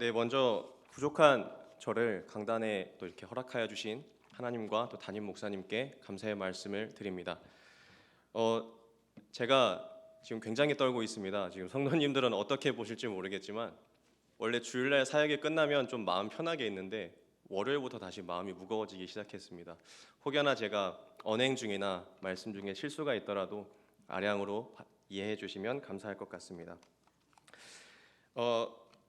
네, 먼저 부족한 저를 강단에 또 이렇게 허락하여 주신 하나님과 또 담임 목사님께 감사의 말씀을 드립니다. 어, 제가 지금 굉장히 떨고 있습니다. 지금 성도님들은 어떻게 보실지 모르겠지만 원래 주일날 사역이 끝나면 좀 마음 편하게 있는데 월요일부터 다시 마음이 무거워지기 시작했습니다. 혹여나 제가 언행 중이나 말씀 중에 실수가 있더라도 아량으로 이해해 주시면 감사할 것 같습니다.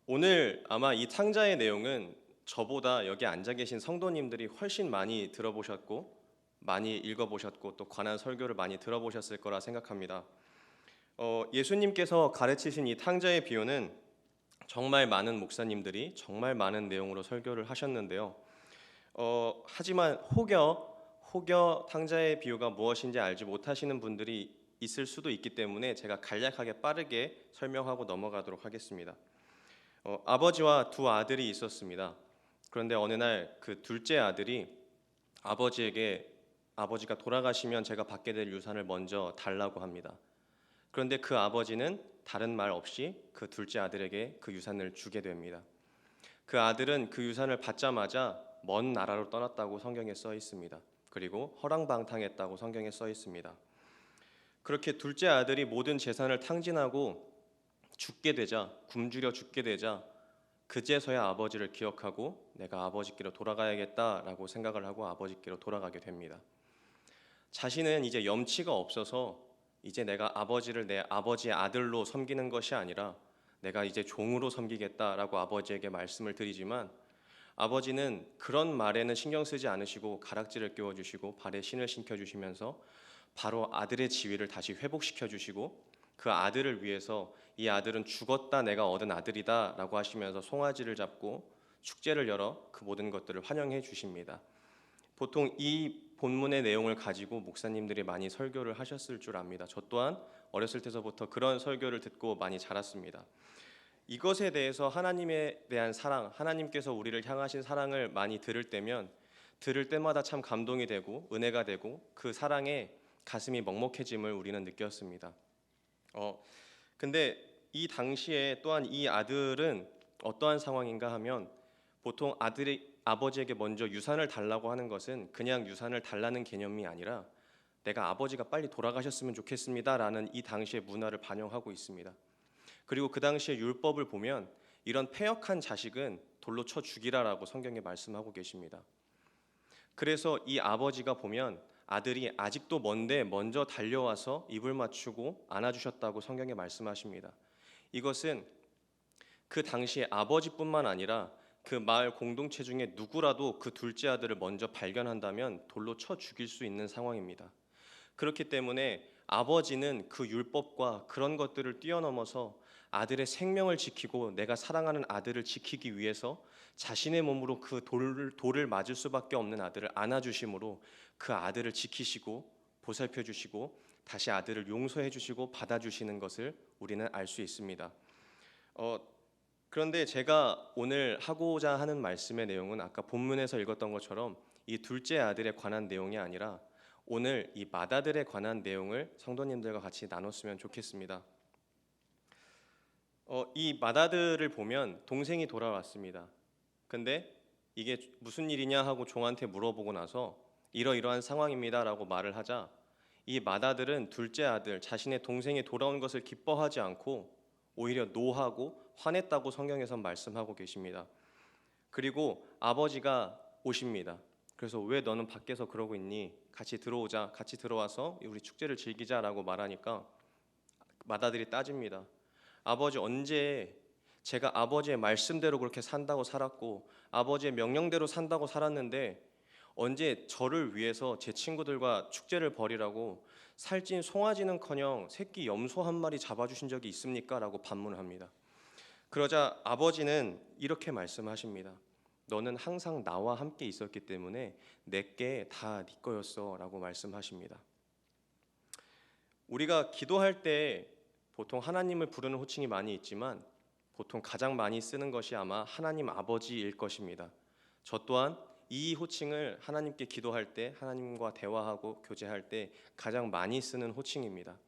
오늘 아마 이 탕자의 내용은 저보다 여기 앉아 계신 성도님들이 훨씬 많이 들어보셨고 많이 읽어보셨고 또 관한 설교를 많이 들어보셨을 거라 생각합니다. 예수님께서 가르치신 이 탕자의 비유는 정말 많은 목사님들이 정말 많은 내용으로 설교를 하셨는데요. 하지만 혹여 탕자의 비유가 무엇인지 알지 못하시는 분들이 있을 수도 있기 때문에 제가 간략하게 빠르게 설명하고 넘어가도록 하겠습니다. 아버지와 두 아들이 있었습니다. 그런데 어느 날 그 둘째 아들이 아버지에게 아버지가 돌아가시면 제가 받게 될 유산을 먼저 달라고 합니다. 그런데 그 아버지는 다른 말 없이 그 둘째 아들에게 그 유산을 주게 됩니다. 그 아들은 그 유산을 받자마자 먼 나라로 떠났다고 성경에 써 있습니다. 그리고 허랑방탕했다고 성경에 써 있습니다. 그렇게 둘째 아들이 모든 재산을 탕진하고 죽게 되자, 굶주려 죽게 되자 그제서야 아버지를 기억하고 내가 아버지께로 돌아가야겠다라고 생각을 하고 아버지께로 돌아가게 됩니다. 자신은 이제 염치가 없어서 이제 내가 아버지를 내 아버지의 아들로 섬기는 것이 아니라 내가 이제 종으로 섬기겠다라고 아버지에게 말씀을 드리지만 아버지는 그런 말에는 신경 쓰지 않으시고 가락지를 끼워주시고 발에 신을 신겨주시면서 바로 아들의 지위를 다시 회복시켜주시고 그 아들을 위해서 이 아들은 죽었다 내가 얻은 아들이다 라고 하시면서 송아지를 잡고 축제를 열어 그 모든 것들을 환영해 주십니다. 보통 이 본문의 내용을 가지고 목사님들이 많이 설교를 하셨을 줄 압니다. 저 또한 어렸을 때서부터 그런 설교를 듣고 많이 자랐습니다. 이것에 대해서 하나님에 대한 사랑, 하나님께서 우리를 향하신 사랑을 많이 들을 때마다 참 감동이 되고 은혜가 되고 그 사랑에 가슴이 먹먹해짐을 우리는 느꼈습니다. 근데 이 당시에 또한 이 아들은 어떠한 상황인가 하면 보통 아들이 아버지에게 먼저 유산을 달라고 하는 것은 그냥 유산을 달라는 개념이 아니라 내가 아버지가 빨리 돌아가셨으면 좋겠습니다라는 이 당시의 문화를 반영하고 있습니다. 그리고 그 당시의 율법을 보면 이런 패역한 자식은 돌로 쳐 죽이라라고 성경에 말씀하고 계십니다. 그래서 이 아버지가 보면 아들이 아직도 먼데 먼저 달려와서 입을 맞추고 안아주셨다고 성경에 말씀하십니다. 이것은 그 당시에 아버지뿐만 아니라 그 마을 공동체 중에 누구라도 그 둘째 아들을 먼저 발견한다면 돌로 쳐 죽일 수 있는 상황입니다. 그렇기 때문에 아버지는 그 율법과 그런 것들을 뛰어넘어서 아들의 생명을 지키고 내가 사랑하는 아들을 지키기 위해서 자신의 몸으로 그 돌을 맞을 수밖에 없는 아들을 안아주심으로 그 아들을 지키시고 보살펴 주시고 다시 아들을 용서해 주시고 받아주시는 것을 우리는 알 수 있습니다. 그런데 제가 오늘 하고자 하는 말씀의 내용은 아까 본문에서 읽었던 것처럼 이 둘째 아들에 관한 내용이 아니라 오늘 이 맏아들에 관한 내용을 성도님들과 같이 나눴으면 좋겠습니다. 이 맏아들을 보면 동생이 돌아왔습니다. 근데 이게 무슨 일이냐 하고 종한테 물어보고 나서 이러이러한 상황입니다라고 말을 하자 이 맏아들은 둘째 아들 자신의 동생이 돌아온 것을 기뻐하지 않고 오히려 노하고 화냈다고 성경에선 말씀하고 계십니다. 그리고 아버지가 오십니다. 그래서 왜 너는 밖에서 그러고 있니? 같이 들어오자. 같이 들어와서 우리 축제를 즐기자라고 말하니까 맏아들이 따집니다. 아버지 언제 제가 아버지의 말씀대로 그렇게 산다고 살았고 아버지의 명령대로 산다고 살았는데 언제 저를 위해서 제 친구들과 축제를 벌이라고 살찐 송아지는커녕 새끼 염소 한 마리 잡아주신 적이 있습니까? 라고 반문합니다. 그러자 아버지는 이렇게 말씀하십니다. 너는 항상 나와 함께 있었기 때문에 내게 다 네 거였어 라고 말씀하십니다. 우리가 기도할 때 보통 하나님을 부르는 호칭이 많이 있지만 보통 가장 많이 쓰는 것이 아마 하나님 아버지일 것입니다. 저 또한 이 호칭을 하나님께 기도할 때 하나님과 대화하고 교제할 때 가장 많이 쓰는 호칭입니다.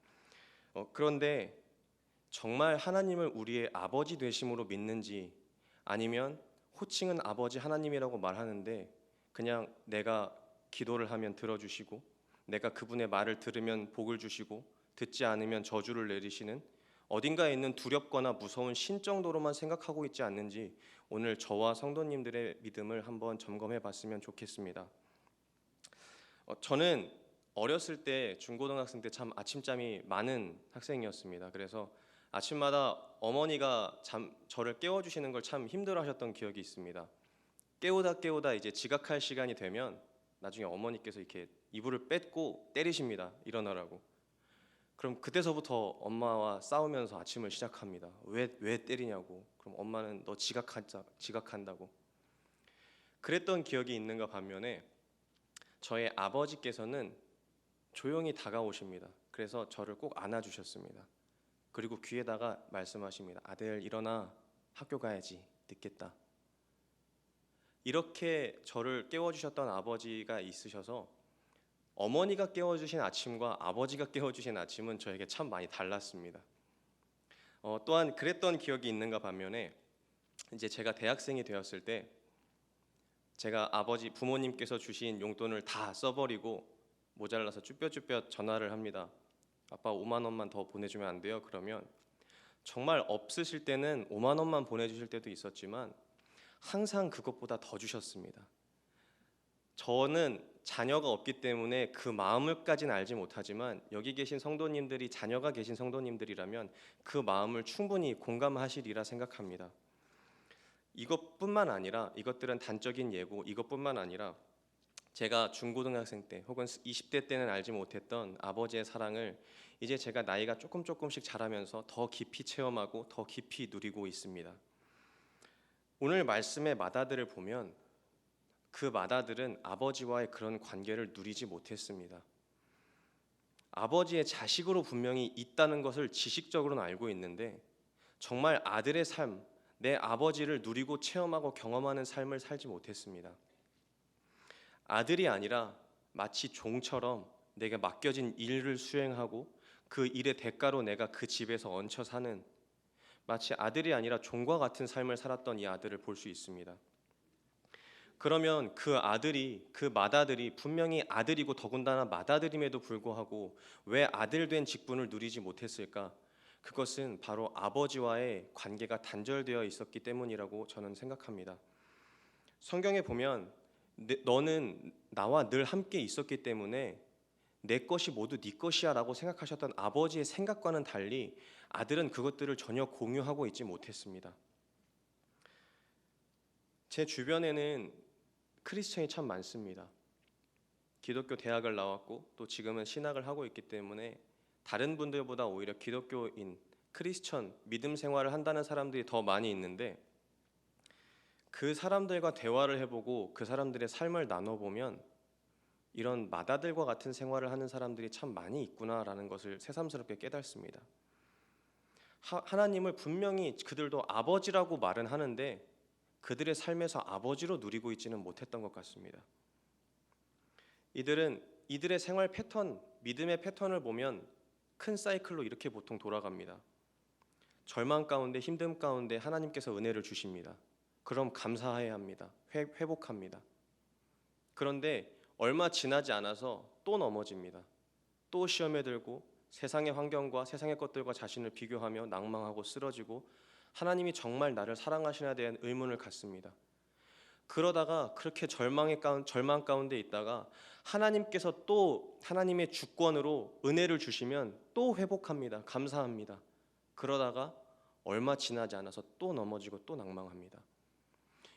그런데 정말 하나님을 우리의 아버지 되심으로 믿는지 아니면 호칭은 아버지 하나님이라고 말하는데 그냥 내가 기도를 하면 들어주시고 내가 그분의 말을 들으면 복을 주시고 듣지 않으면 저주를 내리시는 어딘가에 있는 두렵거나 무서운 신 정도로만 생각하고 있지 않는지 오늘 저와 성도님들의 믿음을 한번 점검해 봤으면 좋겠습니다. 저는 어렸을 때 중고등학생 때 참 아침잠이 많은 학생이었습니다. 그래서 아침마다 어머니가 저를 깨워주시는 걸 참 힘들어하셨던 기억이 있습니다. 깨우다 이제 지각할 시간이 되면 나중에 어머니께서 이렇게 이불을 뺏고 때리십니다. 일어나라고. 그럼 그때서부터 엄마와 싸우면서 아침을 시작합니다. 왜 때리냐고. 그럼 엄마는 너 지각한다고. 그랬던 기억이 있는가 반면에 저의 아버지께서는 조용히 다가오십니다. 그래서 저를 꼭 안아주셨습니다. 그리고 귀에다가 말씀하십니다. 아들 일어나, 학교 가야지, 늦겠다. 이렇게 저를 깨워주셨던 아버지가 있으셔서 어머니가 깨워주신 아침과 아버지가 깨워주신 아침은 저에게 참 많이 달랐습니다. 또한 그랬던 기억이 있는가 반면에 이제 제가 대학생이 되었을 때 제가 부모님께서 주신 용돈을 다 써버리고 모자라서 쭈뼛쭈뼛 전화를 합니다. 아빠 5만 원만 더 보내주면 안 돼요? 그러면 정말 없으실 때는 5만 원만 보내주실 때도 있었지만 항상 그것보다 더 주셨습니다. 저는 자녀가 없기 때문에 그 마음을까지는 알지 못하지만 여기 계신 성도님들이 자녀가 계신 성도님들이라면 그 마음을 충분히 공감하시리라 생각합니다. 이것들은 단적인 예고, 이것뿐만 아니라 제가 중고등학생 때 혹은 20대 때는 알지 못했던 아버지의 사랑을 이제 제가 나이가 조금씩 자라면서 더 깊이 체험하고 더 깊이 누리고 있습니다. 오늘 말씀의 마다들을 보면 그 마다들은 아버지와의 그런 관계를 누리지 못했습니다. 아버지의 자식으로 분명히 있다는 것을 지식적으로는 알고 있는데 정말 아들의 삶, 내 아버지를 누리고 체험하고 경험하는 삶을 살지 못했습니다. 아들이 아니라 마치 종처럼 내게 맡겨진 일을 수행하고 그 일의 대가로 내가 그 집에서 얹혀 사는 마치 아들이 아니라 종과 같은 삶을 살았던 이 아들을 볼 수 있습니다. 그러면 그 맏아들이 분명히 아들이고 더군다나 맏아들임에도 불구하고 왜 아들 된 직분을 누리지 못했을까? 그것은 바로 아버지와의 관계가 단절되어 있었기 때문이라고 저는 생각합니다. 성경에 보면 너는 나와 늘 함께 있었기 때문에 내 것이 모두 네 것이야 라고 생각하셨던 아버지의 생각과는 달리 아들은 그것들을 전혀 공유하고 있지 못했습니다. 제 주변에는 크리스천이 참 많습니다. 기독교 대학을 나왔고 또 지금은 신학을 하고 있기 때문에 다른 분들보다 오히려 기독교인, 크리스천, 믿음 생활을 한다는 사람들이 더 많이 있는데 그 사람들과 대화를 해보고 그 사람들의 삶을 나눠보면 이런 맏아들과 같은 생활을 하는 사람들이 참 많이 있구나라는 것을 새삼스럽게 깨닫습니다. 하나님을 분명히 그들도 아버지라고 말은 하는데 그들의 삶에서 아버지로 누리고 있지는 못했던 것 같습니다. 이들의 생활 패턴, 믿음의 패턴을 보면 큰 사이클로 이렇게 보통 돌아갑니다. 절망 가운데 힘듦 가운데 하나님께서 은혜를 주십니다. 그럼 감사해야 합니다. 회복합니다. 그런데 얼마 지나지 않아서 또 넘어집니다. 또 시험에 들고 세상의 환경과 세상의 것들과 자신을 비교하며 낭망하고 쓰러지고 하나님이 정말 나를 사랑하시나에 대한 의문을 갖습니다. 그러다가 그렇게 절망 가운데 있다가 하나님께서 또 하나님의 주권으로 은혜를 주시면 또 회복합니다. 감사합니다. 그러다가 얼마 지나지 않아서 또 넘어지고 또 낭망합니다.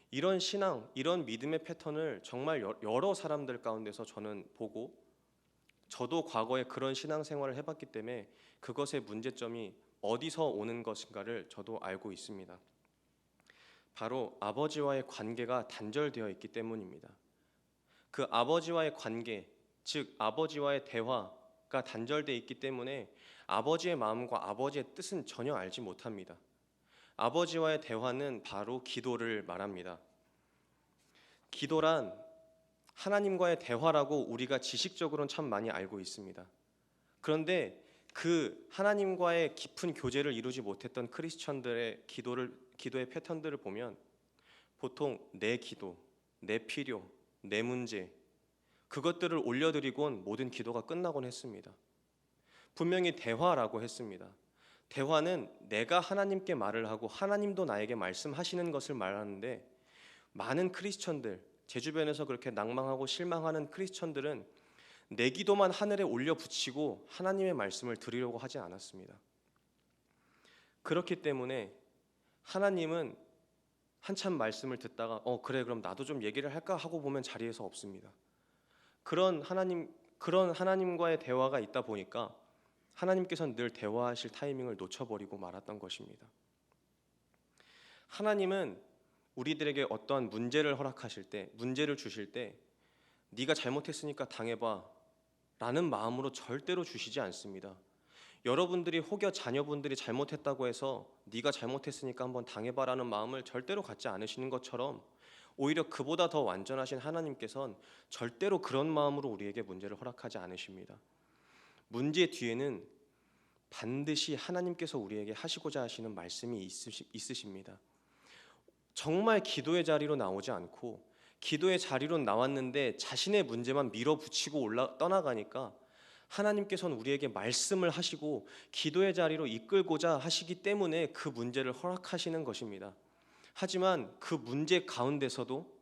이런 신앙, 이런 믿음의 패턴을 정말 여러 사람들 가운데서 저는 보고 저도 과거에 그런 신앙생활을 해봤기 때문에 그것의 문제점이 어디서 오는 것인가를 저도 알고 있습니다. 바로 아버지와의 관계가 단절되어 있기 때문입니다. 그 아버지와의 관계, 즉 아버지와의 대화가 단절되어 있기 때문에 아버지의 마음과 아버지의 뜻은 전혀 알지 못합니다. 아버지와의 대화는 바로 기도를 말합니다. 기도란 하나님과의 대화라고 우리가 지식적으로는 참 많이 알고 있습니다. 그런데 그 하나님과의 깊은 교제를 이루지 못했던 크리스천들의 기도의 패턴들을 보면 보통 내 기도, 내 필요, 내 문제 그것들을 올려드리곤 모든 기도가 끝나곤 했습니다. 분명히 대화라고 했습니다. 대화는 내가 하나님께 말을 하고 하나님도 나에게 말씀하시는 것을 말하는데, 많은 크리스천들, 제 주변에서 그렇게 낭망하고 실망하는 크리스천들은 내 기도만 하늘에 올려 붙이고 하나님의 말씀을 드리려고 하지 않았습니다. 그렇기 때문에 하나님은 한참 말씀을 듣다가 그래 그럼 나도 좀 얘기를 할까 하고 보면 자리에서 없습니다. 그런 하나님과의 대화가 있다 보니까 하나님께서는 늘 대화하실 타이밍을 놓쳐버리고 말았던 것입니다. 하나님은 우리들에게 어떠한 문제를 허락하실 때, 문제를 주실 때 네가 잘못했으니까 당해봐 라는 마음으로 절대로 주시지 않습니다. 여러분들이 혹여 자녀분들이 잘못했다고 해서 네가 잘못했으니까 한번 당해봐라는 마음을 절대로 갖지 않으시는 것처럼, 오히려 그보다 더 완전하신 하나님께서는 절대로 그런 마음으로 우리에게 문제를 허락하지 않으십니다. 문제 뒤에는 반드시 하나님께서 우리에게 하시고자 하시는 말씀이 있으십니다. 정말 기도의 자리로 나오지 않고 기도의 자리로 나왔는데 자신의 문제만 밀어붙이고 떠나가니까 하나님께서는 우리에게 말씀을 하시고 기도의 자리로 이끌고자 하시기 때문에 그 문제를 허락하시는 것입니다. 하지만 그 문제 가운데서도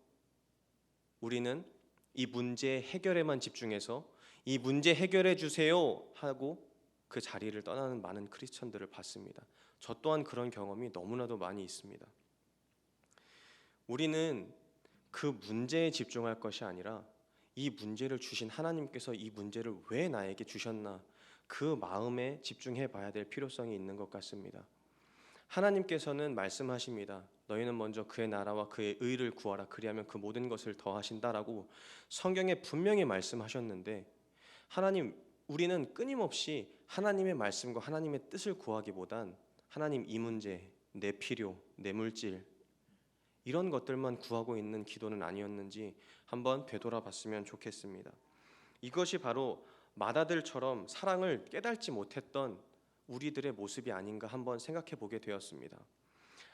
우리는 이 문제 해결에만 집중해서 이 문제 해결해 주세요 하고 그 자리를 떠나는 많은 크리스천들을 봤습니다. 저 또한 그런 경험이 너무나도 많이 있습니다. 우리는 그 문제에 집중할 것이 아니라 이 문제를 주신 하나님께서 이 문제를 왜 나에게 주셨나, 그 마음에 집중해 봐야 될 필요성이 있는 것 같습니다. 하나님께서는 말씀하십니다. 너희는 먼저 그의 나라와 그의 의를 구하라, 그리하면 그 모든 것을 더하신다라고 성경에 분명히 말씀하셨는데, 하나님, 우리는 끊임없이 하나님의 말씀과 하나님의 뜻을 구하기보단 하나님 이 문제, 내 필요, 내 물질 이런 것들만 구하고 있는 기도는 아니었는지 한번 되돌아봤으면 좋겠습니다. 이것이 바로 마다들처럼 사랑을 깨닫지 못했던 우리들의 모습이 아닌가 한번 생각해 보게 되었습니다.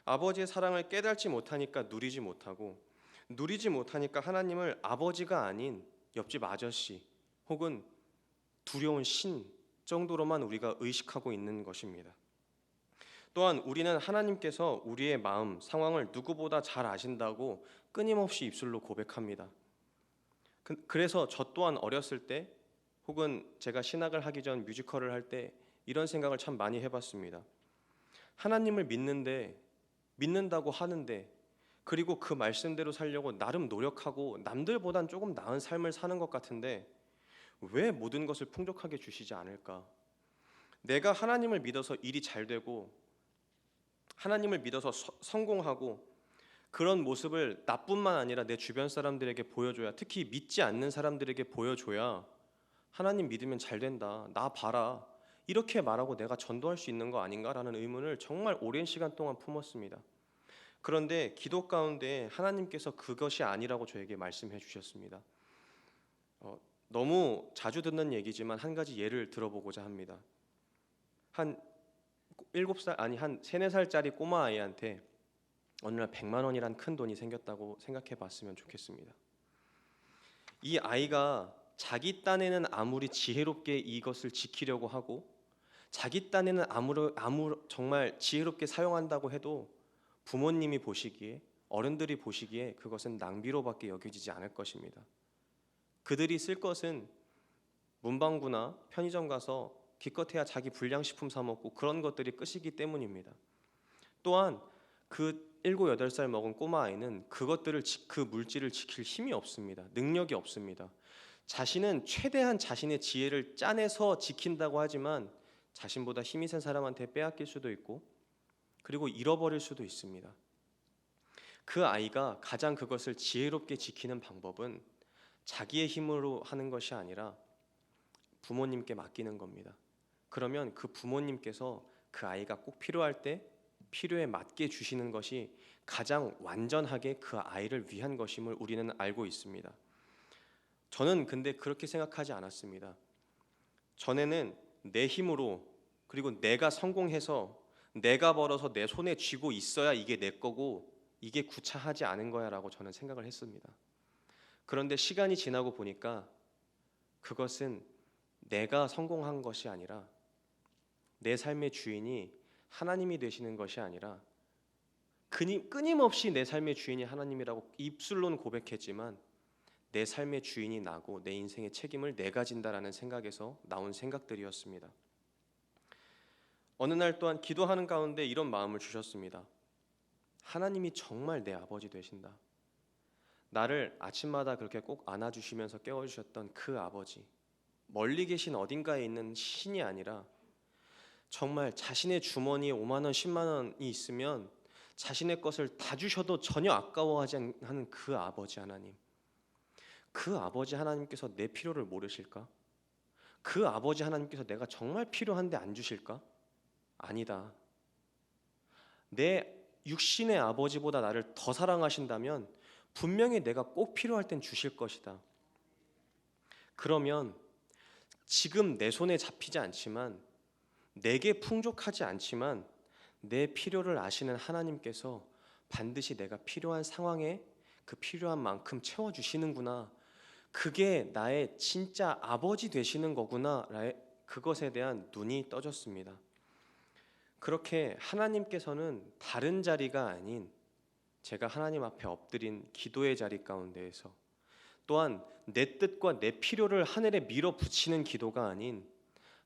아버지의 사랑을 깨닫지 못하니까 누리지 못하고, 누리지 못하니까 하나님을 아버지가 아닌 옆집 아저씨 혹은 두려운 신 정도로만 우리가 의식하고 있는 것입니다. 또한 우리는 하나님께서 우리의 마음, 상황을 누구보다 잘 아신다고 끊임없이 입술로 고백합니다. 그래서 저 또한 어렸을 때 혹은 제가 신학을 하기 전 뮤지컬을 할 때 이런 생각을 참 많이 해봤습니다. 하나님을 믿는다고 하는데, 그리고 그 말씀대로 살려고 나름 노력하고 남들보단 조금 나은 삶을 사는 것 같은데 왜 모든 것을 풍족하게 주시지 않을까? 내가 하나님을 믿어서 일이 잘 되고 하나님을 믿어서 성공하고 그런 모습을 나뿐만 아니라 내 주변 사람들에게 보여줘야, 특히 믿지 않는 사람들에게 보여줘야 하나님 믿으면 잘 된다, 나 봐라, 이렇게 말하고 내가 전도할 수 있는 거 아닌가라는 의문을 정말 오랜 시간 동안 품었습니다. 그런데 기도 가운데 하나님께서 그것이 아니라고 저에게 말씀해 주셨습니다. 너무 자주 듣는 얘기지만 한 가지 예를 들어보고자 합니다. 한 7살 아니 한 3, 4살짜리 꼬마 아이한테 어느 날 100만 원이란 큰 돈이 생겼다고 생각해 봤으면 좋겠습니다. 이 아이가 자기 딴에는 아무리 지혜롭게 이것을 지키려고 하고 자기 딴에는 정말 지혜롭게 사용한다고 해도 부모님이 보시기에, 어른들이 보시기에 그것은 낭비로밖에 여겨지지 않을 것입니다. 그들이 쓸 것은 문방구나 편의점 가서 기껏해야 자기 불량식품 사 먹고 그런 것들이 끝이기 때문입니다. 또한 그 7, 8살 먹은 꼬마 아이는 그 물질을 지킬 힘이 없습니다. 능력이 없습니다. 자신은 최대한 자신의 지혜를 짜내서 지킨다고 하지만 자신보다 힘이 센 사람한테 빼앗길 수도 있고 그리고 잃어버릴 수도 있습니다. 그 아이가 가장 그것을 지혜롭게 지키는 방법은 자기의 힘으로 하는 것이 아니라 부모님께 맡기는 겁니다. 그러면 그 부모님께서 그 아이가 꼭 필요할 때 필요에 맞게 주시는 것이 가장 완전하게 그 아이를 위한 것임을 우리는 알고 있습니다. 저는 근데 그렇게 생각하지 않았습니다. 전에는 내 힘으로, 그리고 내가 성공해서 내가 벌어서 내 손에 쥐고 있어야 이게 내 거고 이게 구차하지 않은 거야라고 저는 생각을 했습니다. 그런데 시간이 지나고 보니까 그것은 내가 성공한 것이 아니라 내 삶의 주인이 하나님이 되시는 것이 아니라 끊임없이 내 삶의 주인이 하나님이라고 입술로는 고백했지만 내 삶의 주인이 나고 내 인생의 책임을 내가 진다라는 생각에서 나온 생각들이었습니다. 어느 날 또한 기도하는 가운데 이런 마음을 주셨습니다. 하나님이 정말 내 아버지 되신다. 나를 아침마다 그렇게 꼭 안아주시면서 깨워주셨던 그 아버지, 멀리 계신 어딘가에 있는 신이 아니라 정말 자신의 주머니에 5만 원, 10만 원이 있으면 자신의 것을 다 주셔도 전혀 아까워하지 않는 그 아버지 하나님, 그 아버지 하나님께서 내 필요를 모르실까? 그 아버지 하나님께서 내가 정말 필요한데 안 주실까? 아니다. 내 육신의 아버지보다 나를 더 사랑하신다면 분명히 내가 꼭 필요할 땐 주실 것이다. 그러면 지금 내 손에 잡히지 않지만, 내게 풍족하지 않지만 내 필요를 아시는 하나님께서 반드시 내가 필요한 상황에 그 필요한 만큼 채워주시는구나, 그게 나의 진짜 아버지 되시는 거구나, 그것에 대한 눈이 떠졌습니다. 그렇게 하나님께서는 다른 자리가 아닌 제가 하나님 앞에 엎드린 기도의 자리 가운데에서, 또한 내 뜻과 내 필요를 하늘에 밀어붙이는 기도가 아닌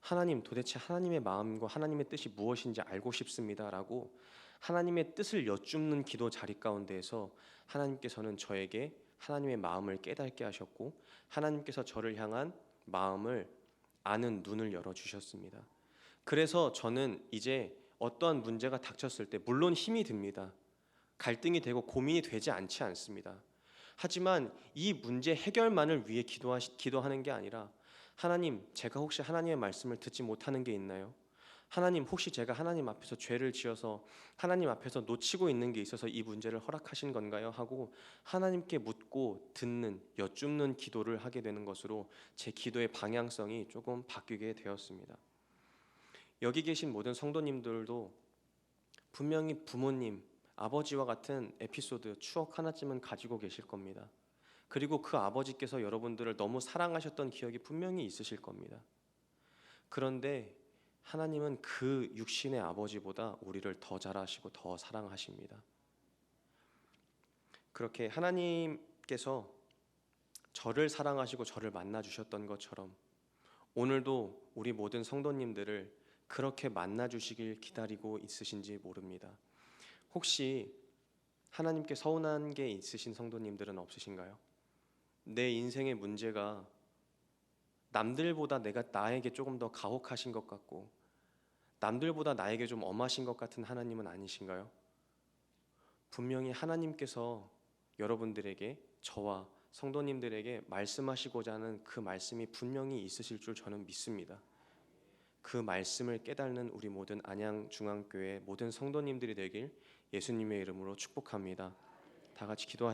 하나님, 도대체 하나님의 마음과 하나님의 뜻이 무엇인지 알고 싶습니다 라고 하나님의 뜻을 여쭙는 기도 자리 가운데에서 하나님께서는 저에게 하나님의 마음을 깨닫게 하셨고, 하나님께서 저를 향한 마음을 아는 눈을 열어주셨습니다. 그래서 저는 이제 어떠한 문제가 닥쳤을 때 물론 힘이 듭니다. 갈등이 되고 고민이 되지 않지 않습니다. 하지만 이 문제 해결만을 위해 기도하는 게 아니라, 하나님, 제가 혹시 하나님의 말씀을 듣지 못하는 게 있나요? 하나님, 혹시 제가 하나님 앞에서 죄를 지어서 하나님 앞에서 놓치고 있는 게 있어서 이 문제를 허락하신 건가요? 하고 하나님께 묻고 듣는, 여쭙는 기도를 하게 되는 것으로 제 기도의 방향성이 조금 바뀌게 되었습니다. 여기 계신 모든 성도님들도 분명히 부모님, 아버지와 같은 에피소드, 추억 하나쯤은 가지고 계실 겁니다. 그리고 그 아버지께서 여러분들을 너무 사랑하셨던 기억이 분명히 있으실 겁니다. 그런데 하나님은 그 육신의 아버지보다 우리를 더 잘 아시고 더 사랑하십니다. 그렇게 하나님께서 저를 사랑하시고 저를 만나 주셨던 것처럼 오늘도 우리 모든 성도님들을 그렇게 만나 주시길 기다리고 있으신지 모릅니다. 혹시 하나님께 서운한 게 있으신 성도님들은 없으신가요? 내 인생의 문제가 남들보다 나에게 조금 더 가혹하신 것 같고, 남들보다 나에게 좀 엄하신 것 같은 하나님은 아니신가요? 분명히 하나님께서 여러분들에게, 저와 성도님들에게 말씀하시고자 하는 그 말씀이 분명히 있으실 줄 저는 믿습니다. 그 말씀을 깨닫는 우리 모든 안양중앙교회 모든 성도님들이 되길 예수님의 이름으로 축복합니다. 다 같이 기도하시겠습니다.